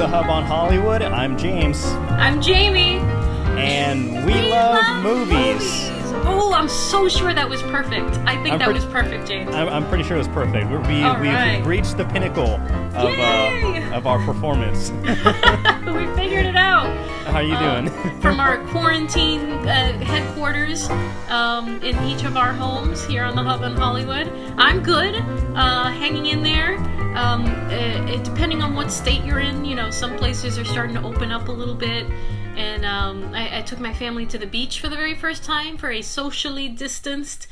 the Hub on Hollywood. I'm James. I'm Jamie. And we love movies. Oh, I'm so sure that was perfect. I think that was perfect, James. I'm pretty sure it was perfect. We've reached the pinnacle of our performance. We figured it out. How are you doing? From our quarantine headquarters in each of our homes here on the Hub in Hollywood. I'm good. Hanging in there. Depending on what state you're in, some places are starting to open up a little bit. And I took my family to the beach for the very first time for a socially distanced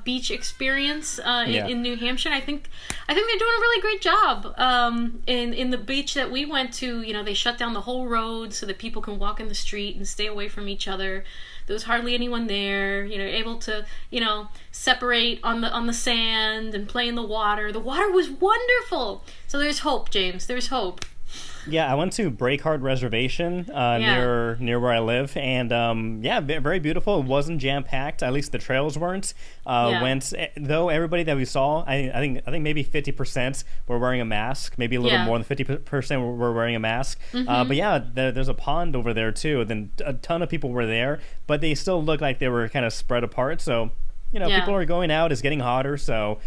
beach experience in New Hampshire. I think they're doing a really great job. In the beach that we went to, they shut down the whole road so that people can walk in the street and stay away from each other. There was hardly anyone there. Able to separate on the sand and play in the water. The water was wonderful. So there's hope, James. There's hope. Yeah, I went to Breakheart Reservation near where I live, and very beautiful. It wasn't jam packed. At least the trails weren't. Though everybody that we saw, I think maybe 50% were wearing a mask. Maybe a little more than 50% were wearing a mask. Mm-hmm. There's a pond over there too. Then a ton of people were there, but they still looked like they were kind of spread apart. So people are going out. It's getting hotter. So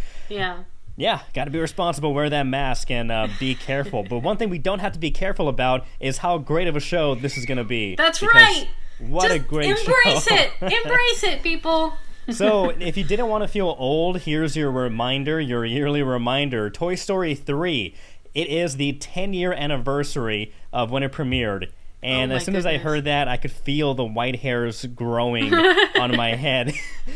yeah, got to be responsible, wear that mask, and be careful. But one thing we don't have to be careful about is how great of a show this is going to be. That's right. What a great show. Embrace it. Embrace it, people. So, if you didn't want to feel old, here's your reminder, your yearly reminder. Toy Story 3. It is the 10-year anniversary of when it premiered. And as soon as I heard that, I could feel the white hairs growing on my head.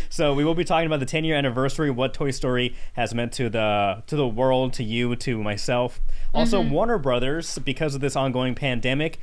So we will be talking about the 10-year anniversary, what Toy Story has meant to the world, to you, to myself. Also, Warner Brothers, because of this ongoing pandemic,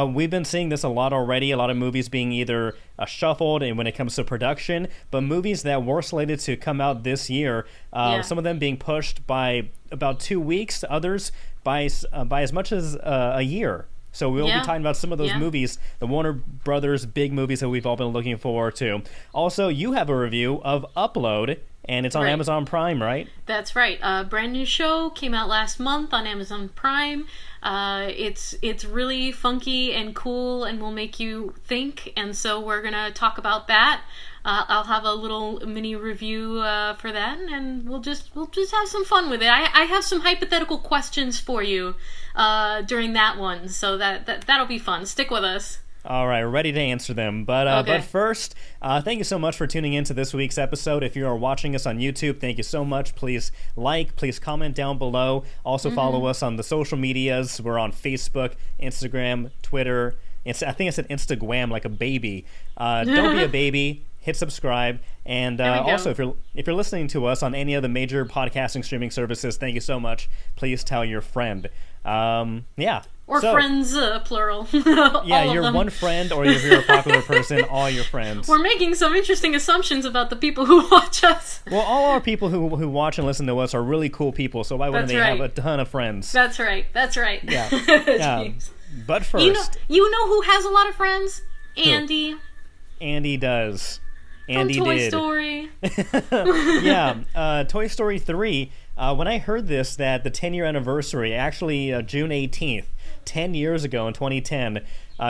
we've been seeing this a lot already. A lot of movies being either shuffled and when it comes to production, but movies that were slated to come out this year, some of them being pushed by about 2 weeks, others by as much as a year. So we'll be talking about some of those movies, the Warner Brothers big movies that we've all been looking forward to. Also, you have a review of Upload, and it's on Amazon Prime, right? That's right. A brand new show came out last month on Amazon Prime. It's really funky and cool and will make you think, and so we're going to talk about that. I'll have a little mini review for that, and we'll just have some fun with it. I have some hypothetical questions for you during that one, so that'll be fun. Stick with us. All right, ready to answer them. But first, thank you so much for tuning in to this week's episode. If you are watching us on YouTube, thank you so much. Please please comment down below. Also follow us on the social medias. We're on Facebook, Instagram, Twitter. I think I said Instagram like a baby. Don't be a baby. Hit subscribe, and also if you're listening to us on any of the major podcasting streaming services, thank you so much. Please tell your friend. Or friends, plural. You're one friend, or if you're a popular person, all your friends. We're making some interesting assumptions about the people who watch us. Well, all our people who watch and listen to us are really cool people, so why wouldn't they have a ton of friends? That's right. Yeah. But first, you know who has a lot of friends? Andy. Andy does. Andy From Toy did. Story. Toy Story 3, when I heard this, that the 10-year anniversary, actually June 18th, 10 years ago in 2010,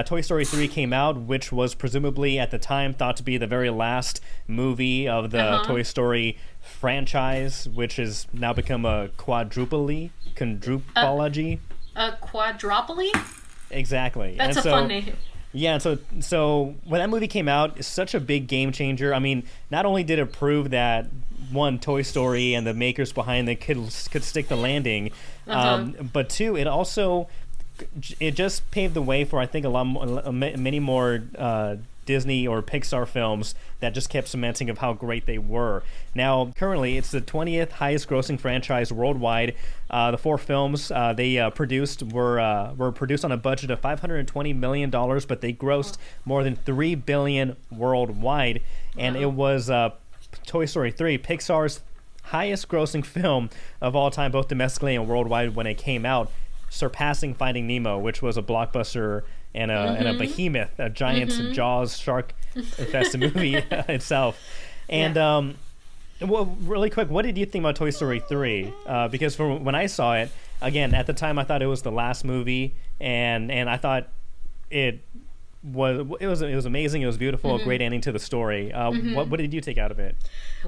Toy Story 3 came out, which was presumably at the time thought to be the very last movie of the Toy Story franchise, which has now become a quadrupology. A quadrupole? Exactly. That's a fun name. Yeah, so when that movie came out, it's such a big game changer. I mean, not only did it prove that, one, Toy Story and the makers behind it could stick the landing, but two, it just paved the way for, I think, many more Disney or Pixar films that just kept cementing of how great they were. Now, currently, it's the 20th highest grossing franchise worldwide. The 4 films they produced were produced on a budget of $520 million, but they grossed more than $3 billion worldwide. And it was Toy Story 3, Pixar's highest grossing film of all time, both domestically and worldwide when it came out, surpassing Finding Nemo, which was a blockbuster and a behemoth, a giant Jaws shark-infested movie itself. And well, really quick, what did you think about Toy Story 3? Because when I saw it, again, at the time, I thought it was the last movie, and I thought it was amazing. It was beautiful, a great ending to the story. What did you take out of it?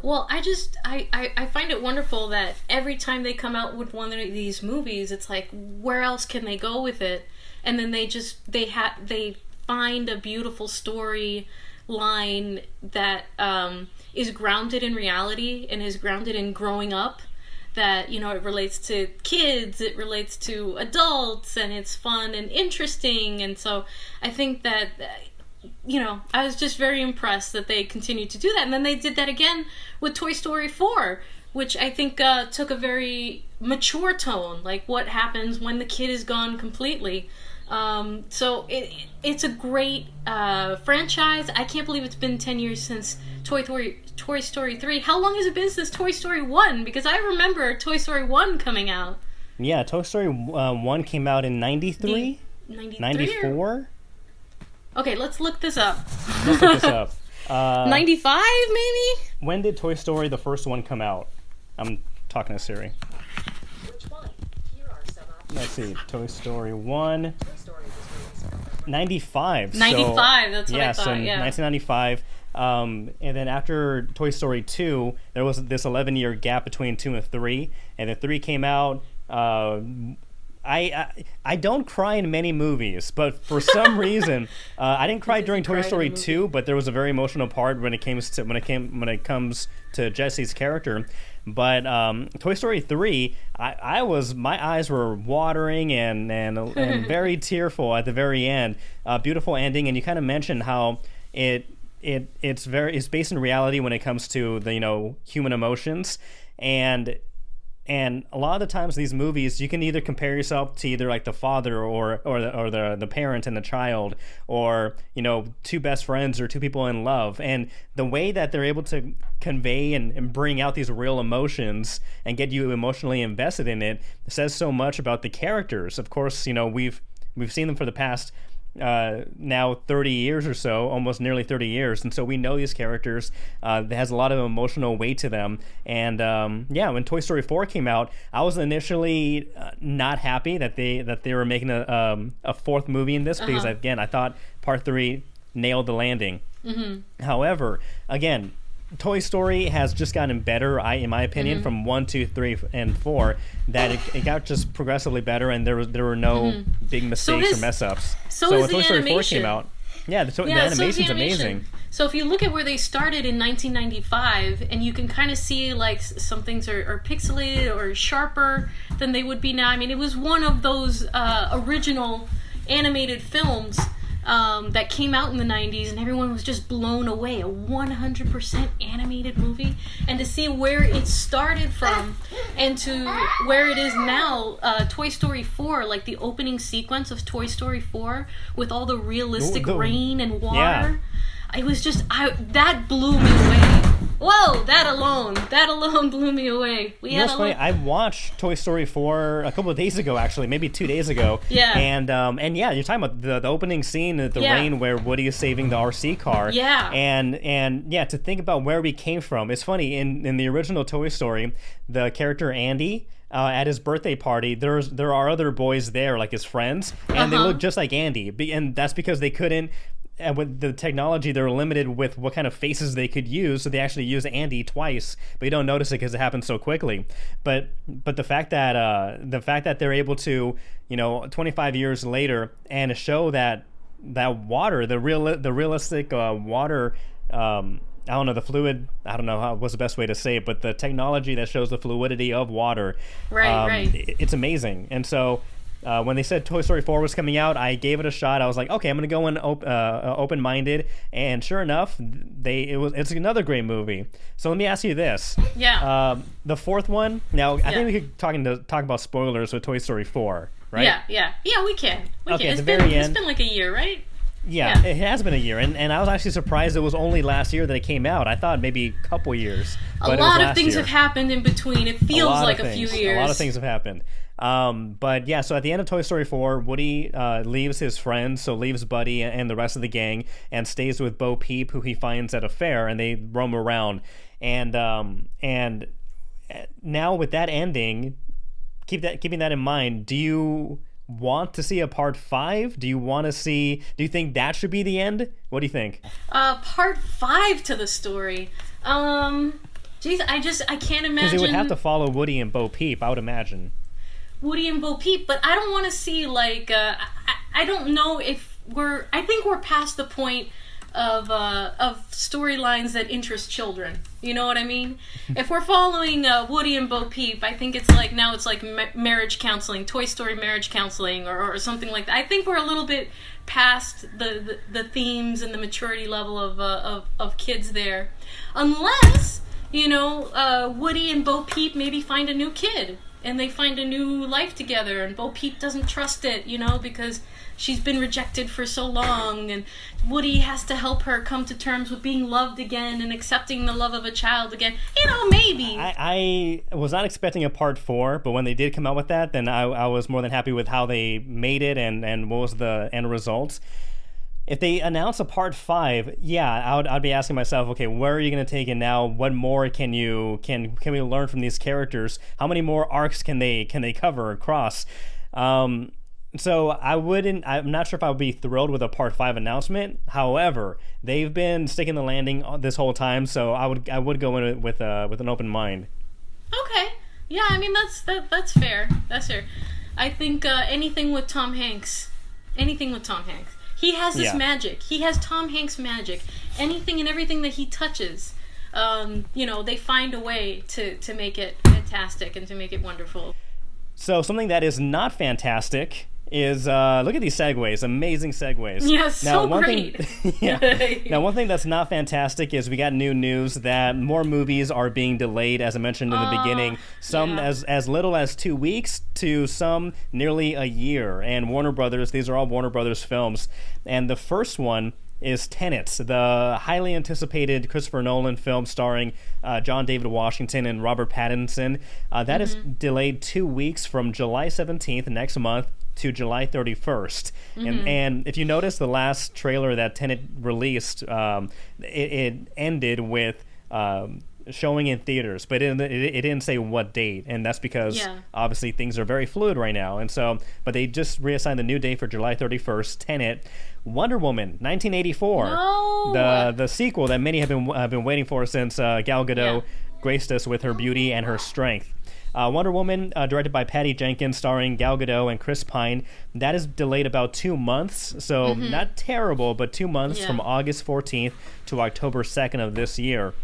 Well, I find it wonderful that every time they come out with one of these movies, it's like, where else can they go with it? And then they find a beautiful story line that is grounded in reality and is grounded in growing up. That, you know, it relates to kids, it relates to adults, and it's fun and interesting. And so I think that, you know, I was just very impressed that they continued to do that. And then they did that again with Toy Story 4, which I think took a very mature tone, like what happens when the kid is gone completely. So it's a great franchise. I can't believe it's been 10 years since Toy Story 3. How long has it been since Toy Story 1? Because I remember Toy Story 1 coming out. Yeah, Toy Story 1 came out in 93? 94? Okay, let's look this up. Let's look this up. 95, maybe? When did Toy Story, the first one, come out? I'm talking to Siri. Which one? Here are some options. Let's see. Toy Story 1. Toy Story was released November 95, '95. that's what I thought, so yeah. 1995. And then after Toy Story 2, there was this 11-year gap between 2 and 3. And then 3 came out. I don't cry in many movies, but for some reason, I didn't cry during Toy Story 2. But there was a very emotional part when it comes to Jesse's character. But Toy Story 3, my eyes were watering and very tearful at the very end. Beautiful ending, and you kind of mentioned how it's based in reality when it comes to the, you know, human emotions, and a lot of the times these movies, you can either compare yourself to either like the father or the parent and the child, or, you know, two best friends or two people in love, and the way that they're able to convey and bring out these real emotions and get you emotionally invested in it says so much about the characters. Of course, you know, we've seen them for the past now 30 years or so, almost nearly 30 years, and so we know these characters. That has a lot of emotional weight to them. And when Toy Story 4 came out, I was initially not happy that they were making a fourth movie in this, because again, I thought Part 3 nailed the landing. However, again, Toy Story has just gotten better, in my opinion, from 1, 2, 3, and 4. That it got just progressively better, and there were no big mistakes or mess ups. So when is Toy the Story 4 animation. came out, the animation's amazing. So if you look at where they started in 1995, and you can kind of see like some things are pixelated or sharper than they would be now. I mean, it was one of those original animated films that came out in the 90s, and everyone was just blown away. A 100% animated movie. And to see where it started from and to where it is now, Toy Story 4, like the opening sequence of Toy Story 4 with all the realistic rain and water. Yeah. It was just, that blew me away. Whoa, that alone blew me away. You know what's funny? I watched Toy Story 4 a couple of days ago, actually, maybe 2 days ago. Yeah. And yeah, you're talking about the opening scene at the rain where Woody is saving the RC car. Yeah. And yeah, to think about where we came from. It's funny, in the original Toy Story, the character Andy, at his birthday party, there are other boys there, like his friends, and they look just like Andy. And that's because they couldn't. And with the technology, they were limited with what kind of faces they could use, so they actually used Andy twice, but you don't notice it because it happens so quickly. But the fact that they're able to, 25 years later, and show that water, the realistic water. I don't know, the fluid, I don't know what's the best way to say it, but the technology that shows the fluidity of water, right. It's amazing. And so when they said Toy Story 4 was coming out, I gave it a shot. I was like, okay, I'm going to go in open-minded. And sure enough, it's another great movie. So let me ask you this. Yeah. The fourth one, now I think we could talk about spoilers with Toy Story 4, right? Yeah, we can. Okay, It's at the very end. It's been like a year, right? Yeah, it has been a year, and I was actually surprised it was only last year that it came out. I thought maybe a couple years. A lot of things have happened in between. It feels like a few years. A lot of things have happened. But yeah, so at the end of Toy Story 4, Woody leaves his friends, so leaves Buddy and the rest of the gang, and stays with Bo Peep, who he finds at a fair, and they roam around. And now with that ending, keeping that in mind, do you want to see a part 5? Do you think that should be the end? What do you think? Part 5 to the story. Geez, I can't imagine. Because it would have to follow Woody and Bo Peep, I would imagine. Woody and Bo Peep, but I don't want to see like I don't know if I think we're past the point of storylines that interest children. You know what I mean? If we're following Woody and Bo Peep, I think it's like now it's like marriage counseling, Toy Story marriage counseling, or something like that. I think we're a little bit past the themes and the maturity level of kids there, unless Woody and Bo Peep maybe find a new kid and they find a new life together, and Bo Peep doesn't trust it, because she's been rejected for so long, and Woody has to help her come to terms with being loved again and accepting the love of a child again. Maybe. I was not expecting a part 4, but when they did come out with that, then I was more than happy with how they made it and what was the end result. If they announce a part 5, yeah, I'd be asking myself, okay, where are you going to take it now? What more can we learn from these characters? How many more arcs can they cover across? So I'm not sure if I would be thrilled with a part 5 announcement. However, they've been sticking the landing this whole time, so I would go in with an open mind. Okay. Yeah, I mean that's fair. That's fair. I think anything with Tom Hanks. He has this magic. He has Tom Hanks magic. Anything and everything that he touches, they find a way to make it fantastic and to make it wonderful. So something that is not fantastic is look at these segues, amazing segues. Yeah, so great. Now, one thing that's not fantastic is we got new news that more movies are being delayed, as I mentioned in the beginning. Some as little as 2 weeks to some nearly a year. And Warner Brothers, these are all Warner Brothers films. And the first one is Tenet, the highly anticipated Christopher Nolan film starring John David Washington and Robert Pattinson. That is delayed 2 weeks from July 17th next month to July 31st. And if you notice the last trailer that Tenet released, it ended with showing in theaters, but it didn't say what date, and that's because obviously things are very fluid right now. And so, but they just reassigned the new date for July 31st. Tenet. Wonder Woman 1984, the sequel that many have been waiting for since Gal Gadot graced us with her beauty and her strength. Wonder Woman, directed by Patty Jenkins, starring Gal Gadot and Chris Pine. That is delayed about 2 months, so not terrible, but 2 months from August 14th to October 2nd of this year.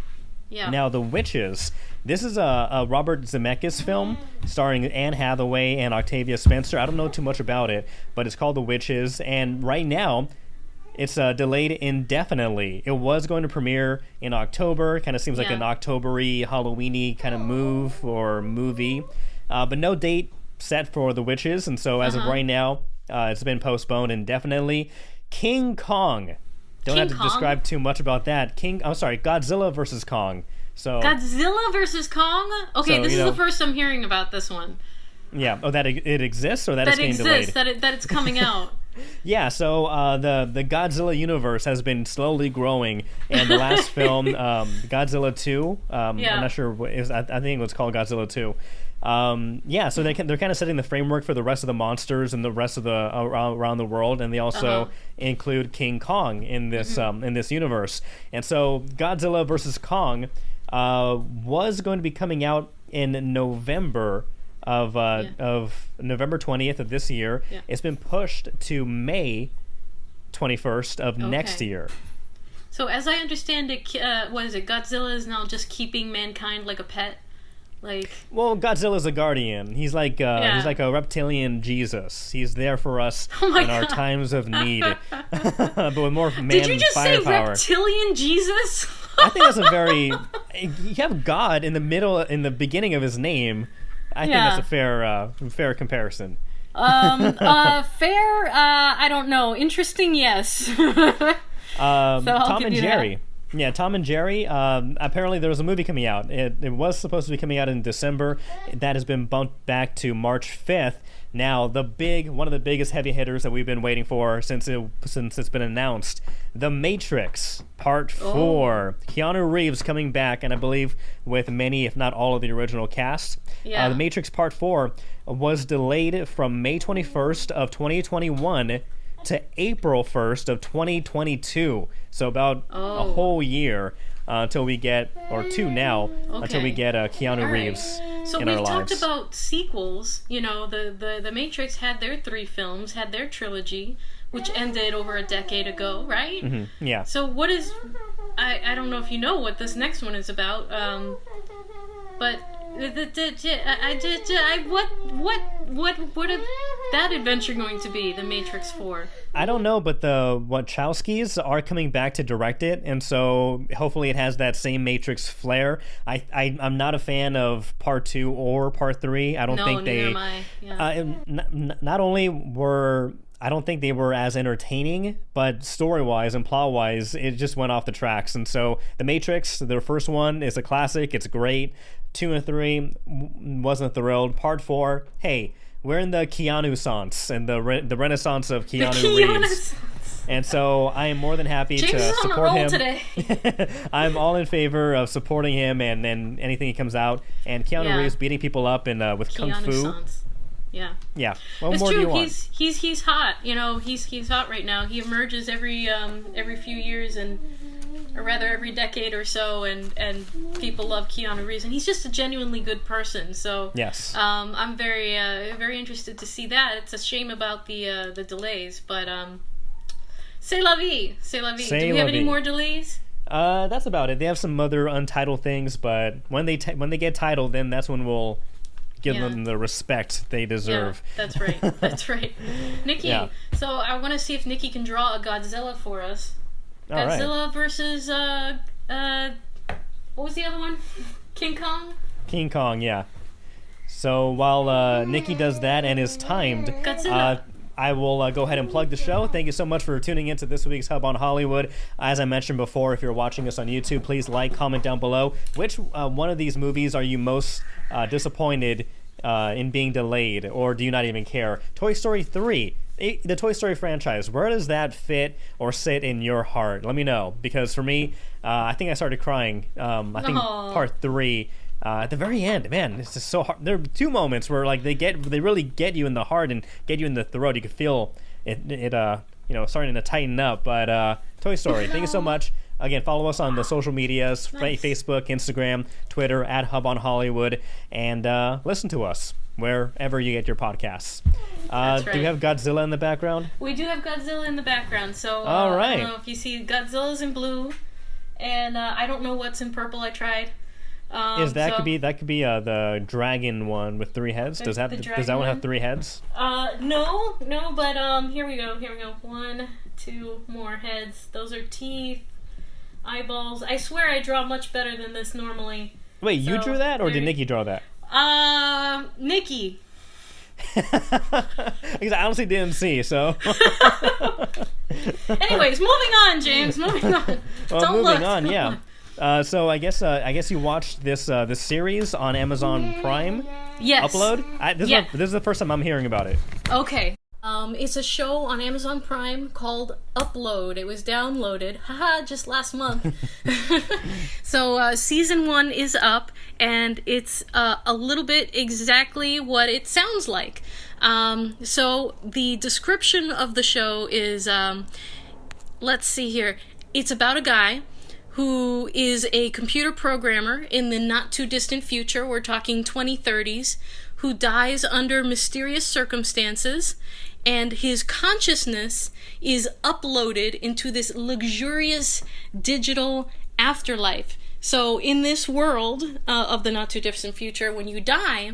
Yeah. Now, The Witches. This is a Robert Zemeckis film starring Anne Hathaway and Octavia Spencer. I don't know too much about it, but it's called The Witches, and right now it's delayed indefinitely. It was going to premiere in October. Kind of seems like an October-y, Halloween-y kind of move or movie, but no date set for The Witches, and so as of right now, it's been postponed indefinitely. King Kong. Don't have to describe too much about that. Godzilla versus Kong. So Godzilla versus Kong? Okay, so, this is the first I'm hearing about this one. Yeah. Oh, that it exists, or that it's getting delayed? That it's coming out. Yeah, so the Godzilla universe has been slowly growing, and the last film, Godzilla 2, I'm not sure what is. I think it was called Godzilla 2. So they're kind of setting the framework for the rest of the monsters and the rest of the around the world, and they also include King Kong in this universe. And so Godzilla versus Kong was going to be coming out in November of November 20th of this year. Yeah. It's been pushed to May 21st of next year. So as I understand it, what is it? Godzilla is now just keeping mankind like a pet. Well, Godzilla's a guardian. He's like a reptilian Jesus. He's there for us in our times of need. But with more man firepower. Did you just say reptilian Jesus? I think that's a very. You have God in the beginning of his name. I think that's a fair comparison. Fair. I don't know. Interesting, yes. Tom and Jerry. Yeah, Tom and Jerry. Apparently, there was a movie coming out. It was supposed to be coming out in December. That has been bumped back to March 5th. Now, one of the biggest heavy hitters that we've been waiting for since it's been announced, The Matrix Part 4. Keanu Reeves coming back, and I believe with many, if not all, of the original cast. Yeah. The Matrix Part 4 was delayed from May 21st of 2021 to April 1st of 2022. So about a whole year until we get, or two now, until we get Keanu Reeves So in our we've lives. talked about sequels. You know, the Matrix had their 3 films, had their trilogy, which ended over a decade ago, right? Mm-hmm. Yeah. So what is... I don't know if you know what this next one is about, but... what is that adventure going to be, The Matrix 4? I don't know, but the Wachowskis are coming back to direct it, and so hopefully it has that same Matrix flair. I'm not a fan of Part 2 or Part 3. I don't think they... neither am I. Yeah. Not only were... I don't think they were as entertaining, but story-wise and plot-wise, it just went off the tracks. And so The Matrix, their first one, is a classic. It's great. 2 and 3, wasn't thrilled. Part 4, hey, we're in the Keanu-sance and the renaissance of Keanu Reeves. And so I am more than happy James to is on a support roll him. today. I'm all in favor of supporting him and anything he comes out. And Keanu Reeves beating people up with Kung Fu. Keanu-sans. Yeah. Yeah. What It's more do true. you want? He's hot. You know, he's hot right now. He emerges every few years or rather every decade or so, and people love Keanu Reeves, and he's just a genuinely good person. So Yes. I'm very very interested to see that. It's a shame about the delays, but c'est la vie, c'est la vie. C'est Do we la have any vie. more delays? That's about it. They have some other untitled things, but when they get titled, then that's when we'll give them the respect they deserve. Yeah, that's right. That's right. Nikki, Yeah. so I want to see if Nikki can draw a Godzilla for us. All right. Godzilla versus what was the other one? King Kong? King Kong, yeah. So while Nikki does that and is timed, Godzilla. I will go ahead and plug the show. Thank you so much for tuning into this week's Hub on Hollywood. As I mentioned before, if you're watching us on YouTube, please like, comment down below. Which one of these movies are you most disappointed in being delayed, or do you not even care? Toy Story 3, the Toy Story franchise, where does that fit or sit in your heart? Let me know, because for me, I think I started crying. I think Part 3... at the very end, man, it's just so hard. There are 2 moments where like they really get you in the heart and get you in the throat. You can feel it starting to tighten up. But Toy Story, thank you so much. Again, follow us on the social medias, Nice. Facebook, Instagram, Twitter, @Hub on Hollywood, and listen to us wherever you get your podcasts. That's Do we right. have Godzilla in the background? We do have Godzilla in the background, so All I right. don't know if you see Godzilla's in blue, and I don't know what's in purple. I tried. Is that so- could be the dragon one with 3 heads? The Does that dragon one have one? 3 heads? No, but here we go. 1, 2 more heads. Those are teeth, eyeballs. I swear I draw much better than this normally. Wait, you So, drew that, or did there- Nikki draw that? Nikki. Because I honestly didn't see, so. Anyways, moving on, James. Moving on. Well, Don't moving look. on, yeah. So I guess you watched this series on Amazon Prime Yes. upload. Yeah. This is the first time I'm hearing about it. Okay. It's a show on Amazon Prime called Upload. It was downloaded, just last month. So season 1 is up, and it's a little bit exactly what it sounds like. So the description of the show is, let's see here. It's about a guy who is a computer programmer in the not too distant future. We're talking 2030s, who dies under mysterious circumstances, and his consciousness is uploaded into this luxurious digital afterlife. So in this world of the not too distant future, when you die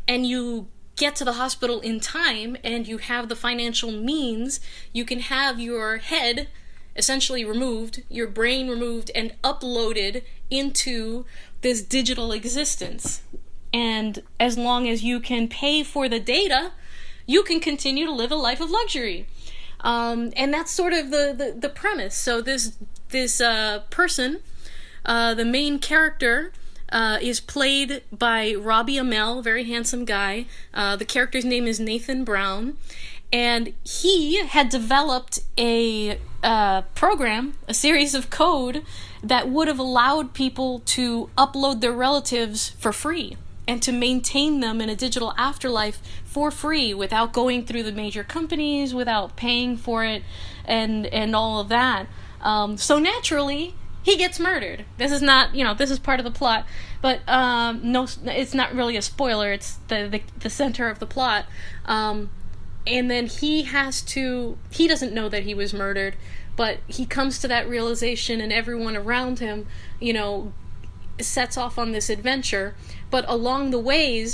and you get to the hospital in time and you have the financial means, you can have your head essentially removed, your brain removed, and uploaded into this digital existence. And as long as you can pay for the data, you can continue to live a life of luxury. And that's sort of the premise. So this person, the main character, is played by Robbie Amell, very handsome guy. The character's name is Nathan Brown. And he had developed a program, a series of code that would have allowed people to upload their relatives for free and to maintain them in a digital afterlife for free without going through the major companies, without paying for it, and all of that. So naturally, he gets murdered. This is not, this is part of the plot, but no, it's not really a spoiler. It's the center of the plot. And then he doesn't know that he was murdered, but he comes to that realization, and everyone around him, sets off on this adventure. But along the way,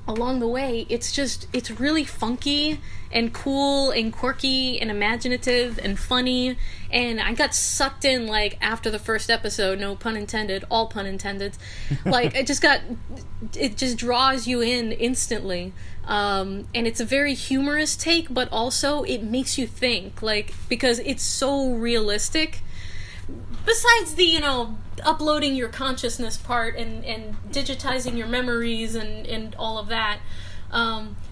it's really funky and cool and quirky and imaginative and funny. And I got sucked in, like, after the first episode, no pun intended, all pun intended. Like, it just draws you in instantly. And it's a very humorous take, but also it makes you think, like, because it's so realistic. Besides the, uploading your consciousness part and digitizing your memories and all of that,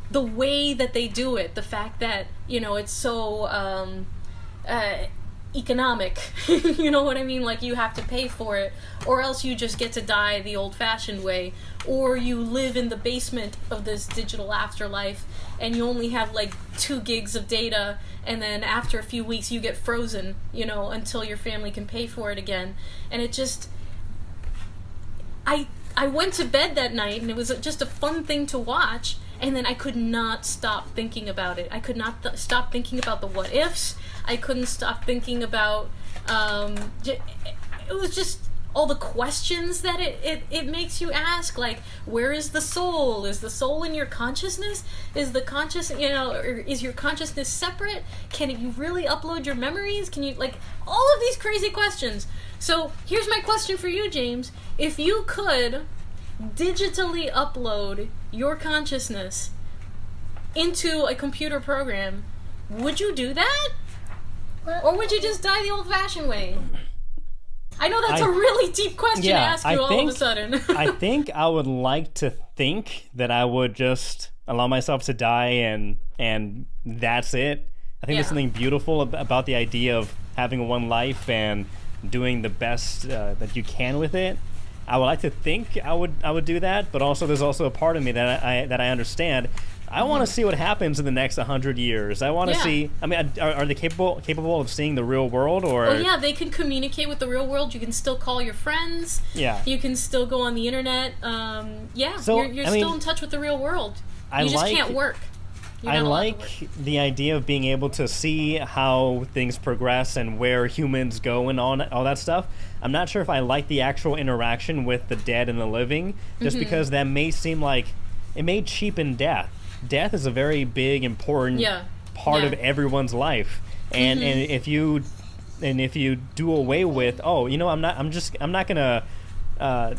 the way that they do it, the fact that, it's so economic, you know what I mean? Like, you have to pay for it, or else you just get to die the old-fashioned way, or you live in the basement of this digital afterlife, and you only have, like, 2 gigs of data, and then after a few weeks you get frozen, until your family can pay for it again. And it just... I went to bed that night, and it was just a fun thing to watch, and then I could not stop thinking about it. I could not stop thinking about the what-ifs. I couldn't stop thinking about... it was just all the questions that it makes you ask, like, where is the soul? Is the soul in your consciousness? Is the or is your consciousness separate? Can you really upload your memories? Can you, like, all of these crazy questions. So here's my question for you, James. If you could digitally upload your consciousness into a computer program, would you do that? Or would you just die the old-fashioned way? I know that's a really deep question to ask you all of a sudden. I think I would like to think that I would just allow myself to die and that's it. I think there's something beautiful about the idea of having one life and doing the best that you can with it. I would like to think I would do that, but also there's also a part of me that I understand. I want to see what happens in the next 100 years. I want to see. I mean, are they capable of seeing the real world? Or they can communicate with the real world. You can still call your friends. Yeah, you can still go on the internet. So you're still in touch with the real world. You just can't work. I like the idea of being able to see how things progress and where humans go and all that stuff. I'm not sure if I like the actual interaction with the dead and the living, just because that may seem like it may cheapen death. Death is a very big, important part of everyone's life, and if you do away with, I'm not gonna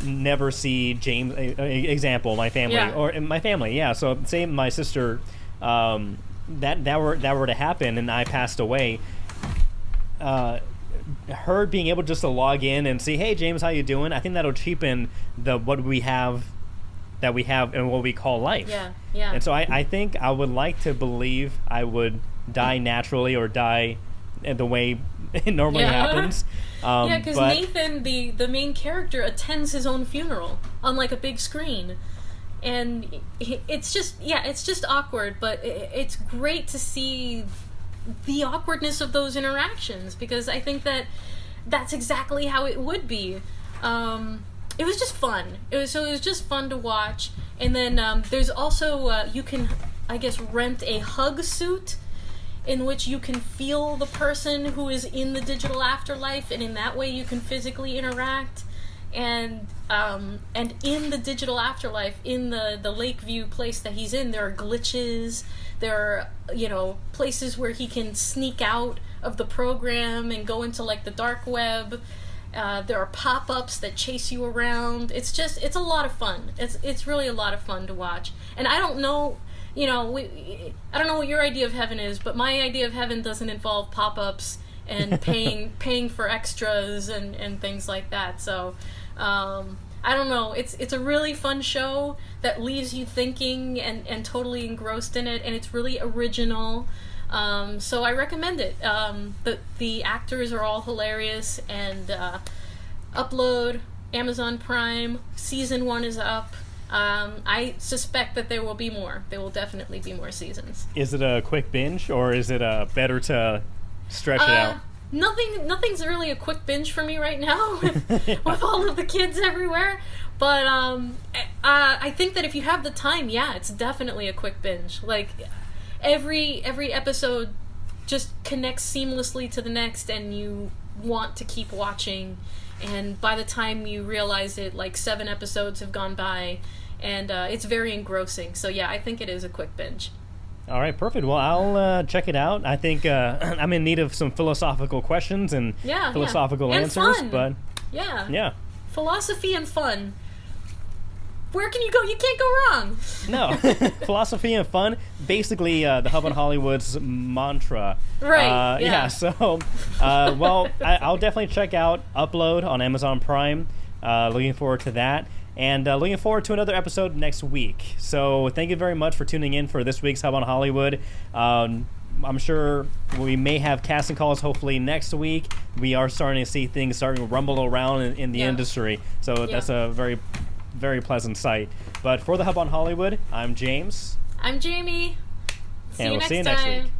never see James. Example, my family, So say my sister, that were to happen, and I passed away. Her being able just to log in and see, hey James, how you doing? I think that'll cheapen what we have and what we call life. Yeah. And so I think I would like to believe I would die naturally or die the way it normally happens. Because Nathan, the main character, attends his own funeral on, like, a big screen. And it's just awkward, but it's great to see the awkwardness of those interactions, because I think that's exactly how it would be. It was just fun. It was just fun to watch. And then there's also you can, I guess, rent a hug suit in which you can feel the person who is in the digital afterlife, and in that way you can physically interact. And in the digital afterlife, in the Lakeview place that he's in, there are glitches. There are, places where he can sneak out of the program and go into, like, the dark web. There are pop-ups that chase you around. It's a lot of fun. It's really a lot of fun to watch. And I don't know, you know, I don't know what your idea of heaven is, but my idea of heaven doesn't involve pop-ups and paying for extras and things like that. So, I don't know. It's a really fun show that leaves you thinking and totally engrossed in it, and it's really original. So I recommend it. The actors are all hilarious, and Upload, Amazon Prime, season 1 is up. I suspect that there will be more. There will definitely be more seasons. Is it a quick binge, or is it better to stretch it out? Nothing's really a quick binge for me right now with all of the kids everywhere. But I think that if you have the time, yeah, it's definitely a quick binge. Like every episode just connects seamlessly to the next, and you want to keep watching. And by the time you realize it, like 7 episodes have gone by, and it's very engrossing. So yeah, I think it is a quick binge. All right, perfect. Well, I'll check it out. I think I'm in need of some philosophical questions and philosophical and answers. Fun. But yeah, philosophy and fun. Where can you go? You can't go wrong. No, philosophy and fun. Basically, the Hub on Hollywood's mantra. Right. Yeah. So, well, I'll definitely check out Upload on Amazon Prime. Looking forward to that. And looking forward to another episode next week. So thank you very much for tuning in for this week's Hub on Hollywood. I'm sure we may have casting calls hopefully next week. We are starting to see things starting to rumble around in the industry. So that's a very, very pleasant sight. But for the Hub on Hollywood, I'm James. I'm Jamie. And we'll see you next week.